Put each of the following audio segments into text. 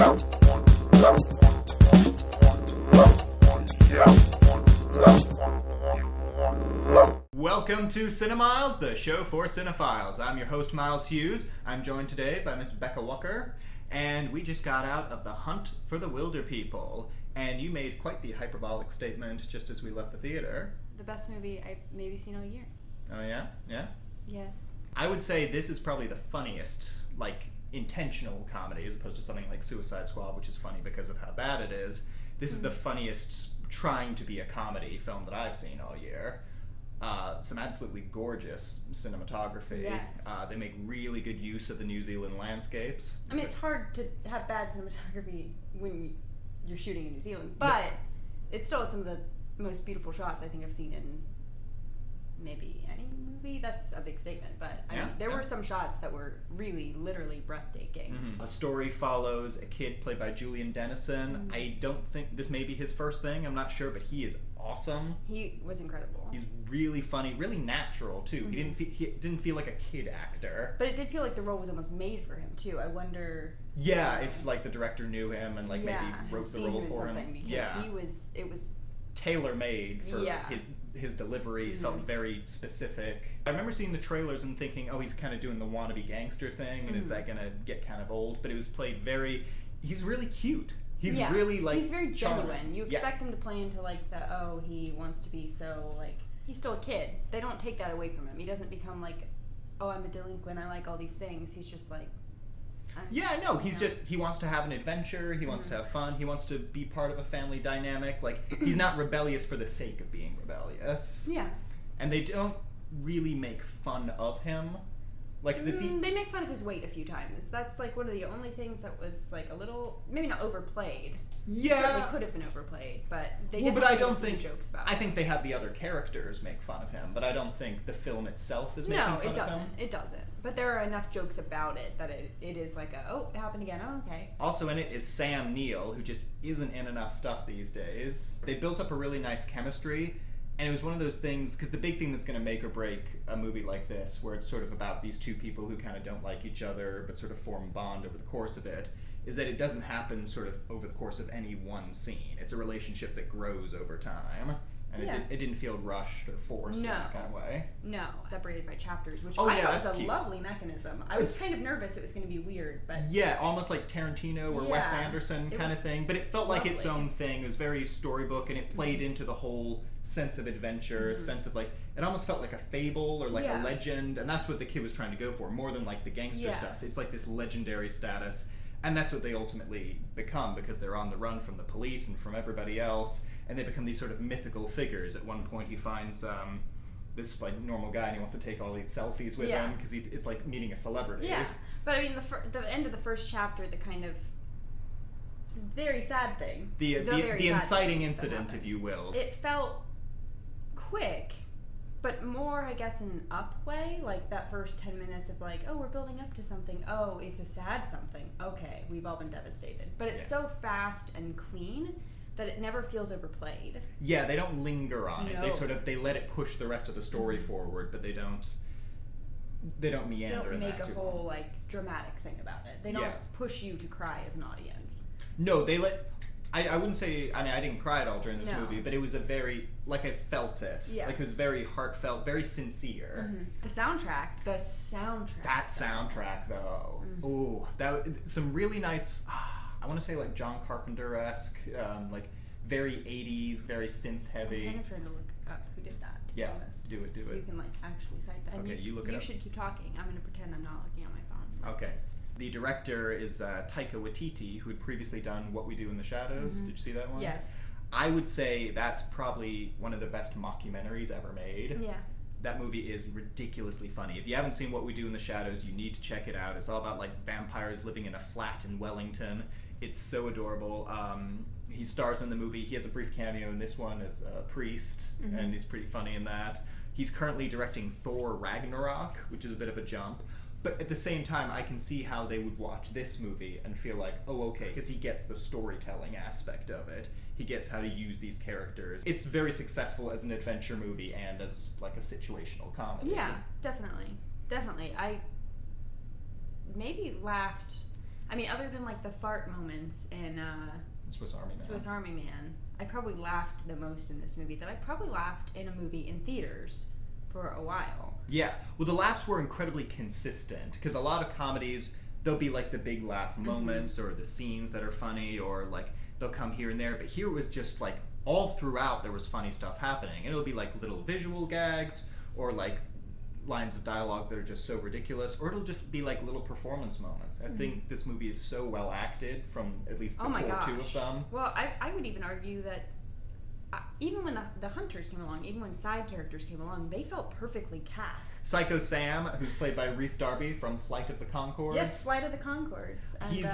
Welcome to CineMyles, the show for cinephiles. I'm your host, Miles Hughes. I'm joined today by Miss Becca Wucker, and we just got out of The Hunt for the Wilderpeople, and you made quite the hyperbolic statement just as we left the theater. The best movie I've maybe seen all year. Oh yeah? Yeah? Yes. I would say this is probably the funniest, intentional comedy, as opposed to something like Suicide Squad, which is funny because of how bad it is. This is the funniest trying to be a comedy film that I've seen all year. Some absolutely gorgeous cinematography. Yes. They make really good use of the New Zealand landscapes. I mean, it's hard to have bad cinematography when you're shooting in New Zealand, but it's still some of the most beautiful shots I think I've seen in maybe any movie. That's a big statement, but I mean, there were some shots that were really, literally breathtaking. Mm-hmm. The story follows a kid played by Julian Dennison. Mm-hmm. I don't think this may be his first thing, I'm not sure, but he is awesome. He was incredible. He's really funny, really natural too. Mm-hmm. He didn't feel like a kid actor. But it did feel like the role was almost made for him too. I wonder. Yeah, if the director knew him and maybe wrote the role for him. Because it was tailor-made for his delivery. Mm-hmm. Felt very specific. I remember seeing the trailers and thinking, oh, he's kind of doing the wannabe gangster thing, and is that gonna get kind of old? But it was played he's really cute. He's really he's very charming. genuine. You expect him to play into he wants to be so he's still a kid. They don't take that away from him. He doesn't become I'm a delinquent, I like all these things. He's just he wants to have an adventure, he wants to have fun, he wants to be part of a family dynamic. He's not rebellious for the sake of being rebellious. Yeah. And they don't really make fun of him. They make fun of his weight a few times. That's one of the only things that was a little, maybe not overplayed. Yeah. It certainly could have been overplayed, but they did make jokes about it. I think they have the other characters make fun of him, but I don't think the film itself is making fun of him. No, it doesn't. But there are enough jokes about it that it is it happened again, oh, okay. Also in it is Sam Neill, who just isn't in enough stuff these days. They built up a really nice chemistry, and it was one of those things, because the big thing that's going to make or break a movie like this, where it's sort of about these two people who kind of don't like each other, but sort of form a bond over the course of it, is that it doesn't happen sort of over the course of any one scene. It's a relationship that grows over time. And it didn't feel rushed or forced in that kind of way. No, separated by chapters, which I thought was a lovely mechanism. I was kind of nervous it was going to be weird, but... Yeah, almost like Tarantino or Wes Anderson kind of thing, but it felt like its own thing. It was very storybook, and it played into the whole sense of adventure, sense of it almost felt like a fable or a legend, and that's what the kid was trying to go for, more than the gangster stuff. It's this legendary status. And that's what they ultimately become, because they're on the run from the police and from everybody else, and they become these sort of mythical figures. At one point he finds this normal guy, and he wants to take all these selfies with him, because it's like meeting a celebrity. Yeah, but I mean, the end of the first chapter, the kind of very sad thing. The inciting incident, if you will. It felt quick, but more, I guess, in an up way, that first 10 minutes of we're building up to something. Oh, it's a sad something. Okay, we've all been devastated. But it's so fast and clean that it never feels overplayed. Yeah, they don't linger on it. They let it push the rest of the story forward, but they don't meander in that. They don't make a whole dramatic thing about it. They don't push you to cry as an audience. No, they let... I wouldn't say, I didn't cry at all during this movie, but it was a very, I felt it. Yeah. It was very heartfelt, very sincere. Mm-hmm. The soundtrack. That soundtrack, though. Mm-hmm. Ooh, some really nice, I want to say John Carpenter-esque, very 80s, very synth-heavy. I'm kind of trying to look up who did that, to be honest. Do it. So you can, actually cite that. Okay, you look it up. You should keep talking. I'm going to pretend I'm not looking at my phone. Okay. The director is Taika Waititi, who had previously done What We Do in the Shadows. Mm-hmm. Did you see that one? Yes. I would say that's probably one of the best mockumentaries ever made. Yeah. That movie is ridiculously funny. If you haven't seen What We Do in the Shadows, you need to check it out. It's all about vampires living in a flat in Wellington. It's so adorable. He stars in the movie. He has a brief cameo in this one as a priest, and he's pretty funny in that. He's currently directing Thor Ragnarok, which is a bit of a jump. But at the same time, I can see how they would watch this movie and feel oh, okay, because he gets the storytelling aspect of it. He gets how to use these characters. It's very successful as an adventure movie and as a situational comedy. Yeah, definitely. I maybe laughed. I mean, other than like the fart moments in Swiss Army Man. Swiss Army Man, I probably laughed the most in this movie that I probably laughed in a movie in theaters for a while. Yeah. Well, the laughs were incredibly consistent because a lot of comedies, there'll be like the big laugh moments or the scenes that are funny or like they'll come here and there. But here it was just like all throughout there was funny stuff happening. And it'll be like little visual gags or like lines of dialogue that are just so ridiculous, or it'll just be like little performance moments. I think this movie is so well acted from at least the core two of them. Well, I would even argue that even when the hunters came along, even when side characters came along, they felt perfectly cast. Psycho Sam, who's played by Rhys Darby from Flight of the Conchords. Yes, Flight of the Conchords. And, he's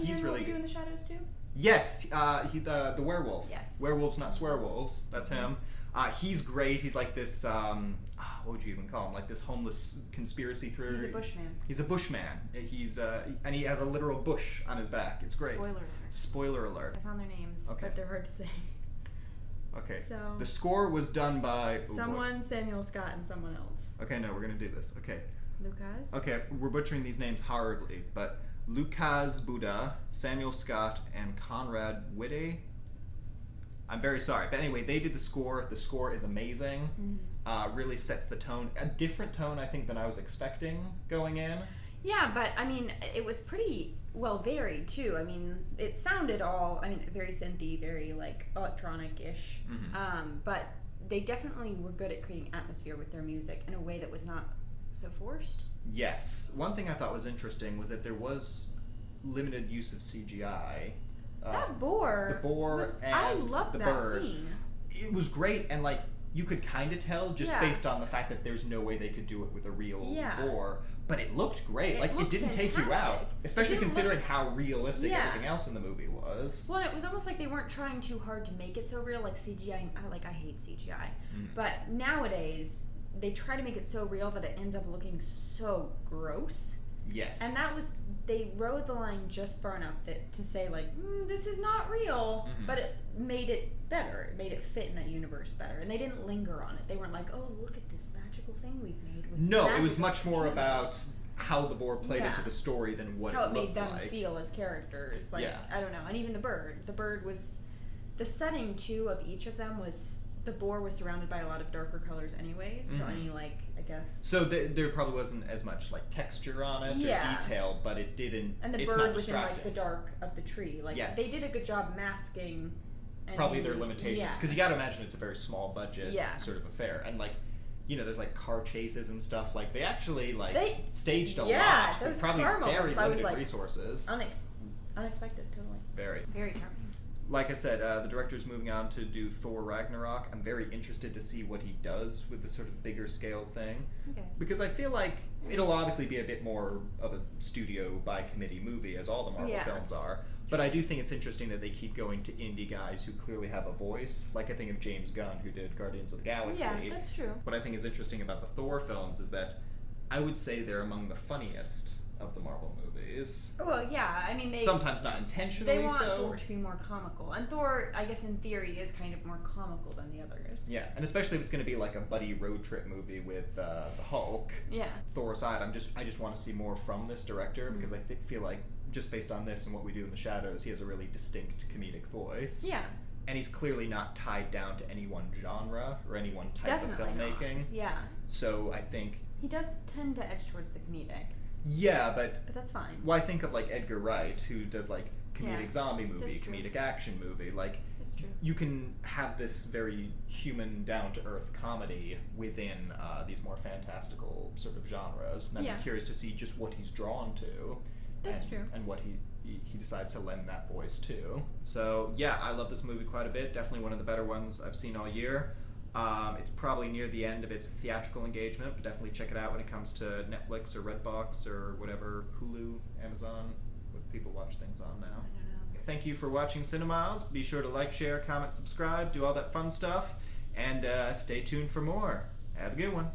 he's really good. good. In the Shadows too? Yes, the werewolf. Yes. Werewolves, not swearwolves. That's him. He's great. He's like this, what would you even call him? Like this homeless conspiracy theory. He's a bushman. He's a bushman. And he has a literal bush on his back. It's great. Spoiler alert. Spoiler alert. I found their names, but they're hard to say. Okay. So the score was done by someone, Samuel Scott, and someone else. Okay, no, we're gonna do this. Okay. Lucas. Okay, we're butchering these names horribly, but Lucas Buda, Samuel Scott, and Conrad Witte. I'm very sorry, but anyway, they did the score. The score is amazing. Really sets the tone. A different tone, I think, than I was expecting going in. Yeah, but I mean, it was pretty well varied too. I mean, it sounded very synthy, very like electronic-ish. But they definitely were good at creating atmosphere with their music in a way that was not so forced. Yes. One thing I thought was interesting was that there was limited use of CGI. That boar. The boar and I loved the that bird. scene. It was great, and like you could kind of tell just based on the fact that there's no way they could do it with a real boar, but it looked great. It didn't take you out, especially considering how realistic everything else in the movie was. Well, it was almost like they weren't trying too hard to make it so real, like CGI. I hate CGI, but nowadays they try to make it so real that it ends up looking so gross. Yes. And they rode the line just far enough to say, like, this is not real, but it made it better. It made it fit in that universe better. And they didn't linger on it. They weren't like, oh, look at this magical thing we've made. No, it was much more about how the boar played into the story than what how it looked made them like. Feel as characters. Like, I don't know. And even the bird. The bird was... The setting, too, of each of them was... The boar was surrounded by a lot of darker colors anyways, so any, like, I guess... So there probably wasn't as much, like, texture on it or detail, but it didn't... And the bird was in, like, the dark of the tree. Like, they did a good job masking... Probably their limitations, because you gotta imagine it's a very small budget sort of affair. And, like, you know, there's, like, car chases and stuff. Like, they actually, like, staged a lot with probably very limited resources. Unexpected, totally. Very. Very charming. Like I said, the director's moving on to do Thor Ragnarok. I'm very interested to see what he does with the sort of bigger scale thing. Because I feel like it'll obviously be a bit more of a studio by committee movie, as all the Marvel films are. But I do think it's interesting that they keep going to indie guys who clearly have a voice. Like I think of James Gunn, who did Guardians of the Galaxy. Yeah, that's true. What I think is interesting about the Thor films is that I would say they're among the funniest of the Marvel movies. Well, yeah, I mean, sometimes not intentionally so. They want Thor to be more comical. And Thor, I guess in theory, is kind of more comical than the others. Yeah, and especially if it's going to be like a buddy road trip movie with the Hulk. Yeah. Thor aside, I just want to see more from this director because I feel like just based on this and what we do in the shadows, he has a really distinct comedic voice. Yeah. And he's clearly not tied down to any one genre or any one type of filmmaking. Not. Yeah. So I think... He does tend to edge towards the comedic. Yeah, but that's fine. Well, I think of like Edgar Wright, who does like comedic zombie movie, comedic action movie. Like, it's true. You can have this very human, down-to-earth comedy within these more fantastical sort of genres. And I'm curious to see just what he's drawn to. That's true. And what he decides to lend that voice to. So yeah, I love this movie quite a bit. Definitely one of the better ones I've seen all year. It's probably near the end of its theatrical engagement, but definitely check it out when it comes to Netflix or Redbox or whatever, Hulu, Amazon, what people watch things on now. I don't know. Thank you for watching CineMyles. Be sure to like, share, comment, subscribe, do all that fun stuff, and stay tuned for more. Have a good one.